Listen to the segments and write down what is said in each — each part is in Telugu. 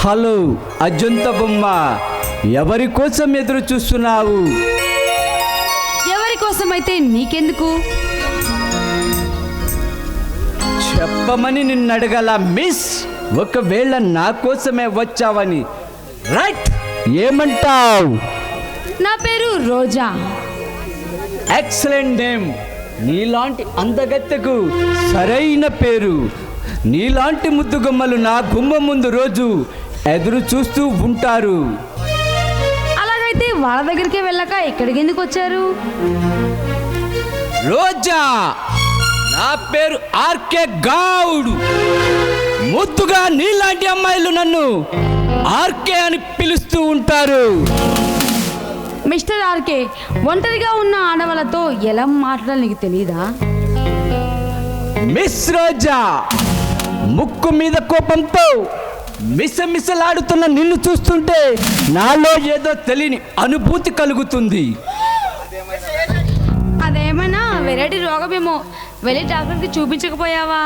హలో అజంత బొమ్మ, ఎవరి కోసం ఎదురు చూస్తున్నావు? ఎవరి కోసమైతే నీకెందుకు? చెప్పమని నిన్ను అడగల మిస్. ఒకవేళ నా కోసమే వచ్చావని రైట్, ఏమంటావు? నా పేరు రోజా. Excellent name. నీలాంటి అందగత్తెకు సరైన పేరు. నీలాంటి ముద్దుగుమ్మలు నా గుమ్మం ముందు రోజు ఎదురు చూస్తూ ఉంటారు. అలాగైతే వాళ్ళ దగ్గరికి వెళ్ళక ఎక్కడికి ఎందుకు వచ్చారు? రోజా, నా పేరు ఆర్కే గౌడ్. ముద్దుగా నీలాంటి అమ్మాయిలు నన్ను ఆర్కే అని పిలుస్తూ ఉంటారు. మిస్టర్ ఆర్కే, ఒంటరిగా ఉన్న ఆడవాళ్ళతో ఎలా మాట్లాడాలి నీకు తెలీదా? మిస్ రోజా, ముక్కు మీద కోపంతో మిసమిసలాడుతున్న నిన్ను చూస్తుంటే నాలో ఏదో తెలియని అనుభూతి కలుగుతుంది. అదేమైనా వెరైటీ రోగమేమో, వెళ్ళి డాక్టర్కి చూపించకపోయావా?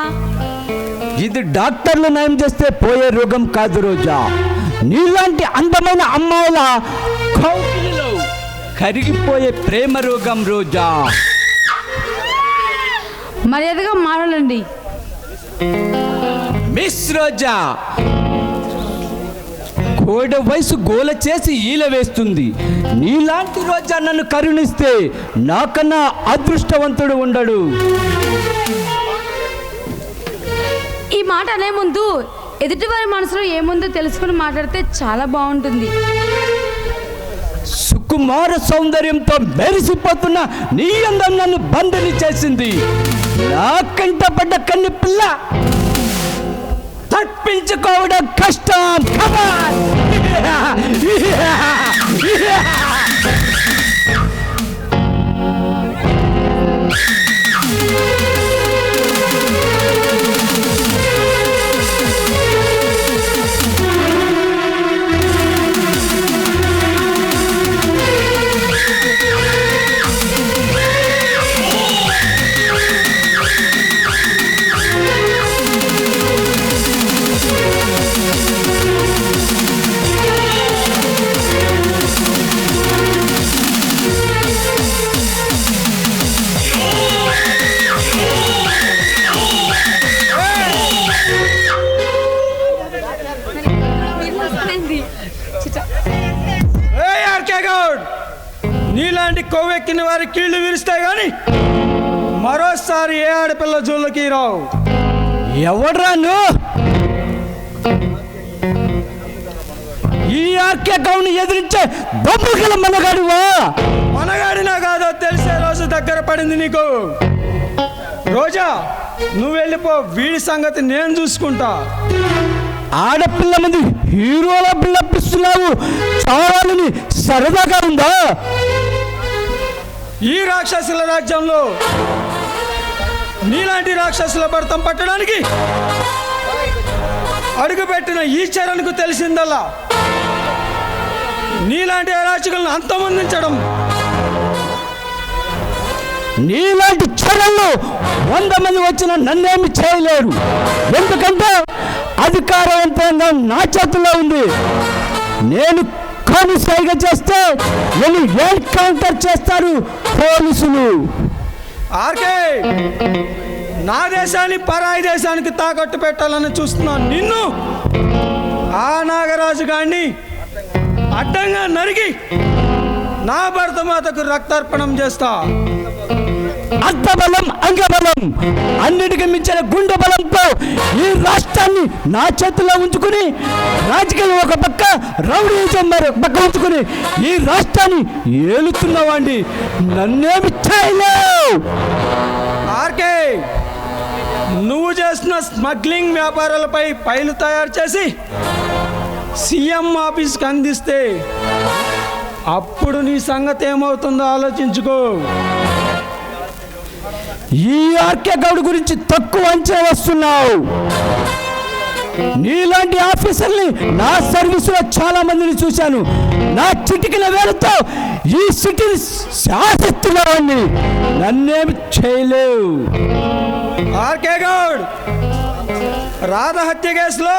ఇది డాక్టర్లు నయం చేస్తే పోయే రోగం కాదు రోజా. నీలాంటి అందమైన అమ్మాయిల కౌగిలిలో కరిగిపోయే ప్రేమ రోగం రోజా. మర్యాదగా మాట్లాడండి. మిస్ రోజా, కోడ వయసు గోల చేసి ఈల వేస్తుంది. నీలాంటి రోజా నన్ను కరుణిస్తే నాకన్నా అదృష్టవంతుడు ఉండడు. ఈ మాట అనే ముందు ఎదుటివారి మనసులో ఏముందో తెలుసుకుని మాట్లాడితే చాలా బాగుంటుంది. సుకుమార సౌందర్యంతో మెరిసిపోతున్న నీ అందం నన్ను బంధని చేసింది. నా కంట పడ్డ కన్ని పిల్ల తప్పించుకోవడం కష్టం. Come on! నీలాంటి కొవ్వెక్కిన వారి కీళ్లు విరుస్తాయి కానీ మరోసారి ఏ ఆడపిల్ల జోళ్ళకి రావు. ఎవడ్రా నువ్వు? ఈ ఆర్కే గౌడ్ని ఎదిరించే దమ్ముగల మనగాడివా? మనగాడినా కాదో తెలిసే రోజు దగ్గర పడింది నీకు. రోజా, నువ్వు వెళ్ళిపో, వీడి సంగతి నేను చూసుకుంటా. ఆడపిల్ల మంది హీరోల పిల్లపిస్తున్నావు, చావాలని సరదాగా ఉందా? ఈ రాక్షసుల రాజ్యంలో నీలాంటి రాక్షసుల భర్తం పట్టడానికి అడుగుపెట్టిన ఈ చరణ్కు తెలిసిందల్లా నీలాంటి అరాచకులను అంతమొందించడం. నీలాంటి చరణ్లు 100 మంది వచ్చిన నన్నేమి చేయలేరు. ఎందుకంటే అధికారవంతంగా నా చేతుల్లో ఉంది. నేను కానీ సైగ చేస్తే నేను ఎన్కౌంటర్ చేస్తారు పోలీసులు. ఆర్కే, నా దేశాన్ని పరాయి దేశానికి తాకట్టు పెట్టాలని చూస్తున్నాను. నిన్ను ఆ నాగరాజు గారిని అడ్డంగా నరికి నా భరతమాతకు రక్తార్పణం చేస్తా. అర్థబలం, అంగబలం, అన్నిటికీ మించిన గుండె బలంతో ఈ రాష్ట్రాన్ని నా చేతుల్లో ఉంచుకుని, రాజకీయం ఒక పక్క, రౌడీజం మరో పక్క ఉంచుకుని ఈ రాష్ట్రాన్ని ఏలుతున్నవాడిని నన్నేమి చేయలేవు. ఆర్కే, నువ్వు చేసిన స్మగ్లింగ్ వ్యాపారాలపై ఫైలు తయారు చేసి సీఎం ఆఫీస్కి అందిస్తే అప్పుడు నీ సంగతి ఏమవుతుందో ఆలోచించుకో. ఈ ఆర్కే గౌడ్ గురించి తక్కువ అంచనా వస్తున్నావు. నీలాంటి ఆఫీసర్ని నా సర్వీసులో చాలా మందిని చూశాను. నా చిటికిన వేలతో ఈ సిటీని శాసిస్తున్నవాడిని నన్నేమి చేయలేవు. ఆర్కే గౌడ్, రాధ హత్య కేసులో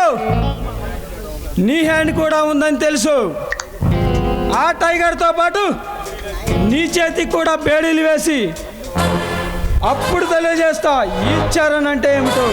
నీ హ్యాండ్ కూడా ఉందని తెలుసు. ఆ టైగర్తో పాటు నీ చేతికి కూడా బేడీలు వేసి అప్పుడు తెలియజేస్తా ఈ చరణ్ అంటే ఏమిటో.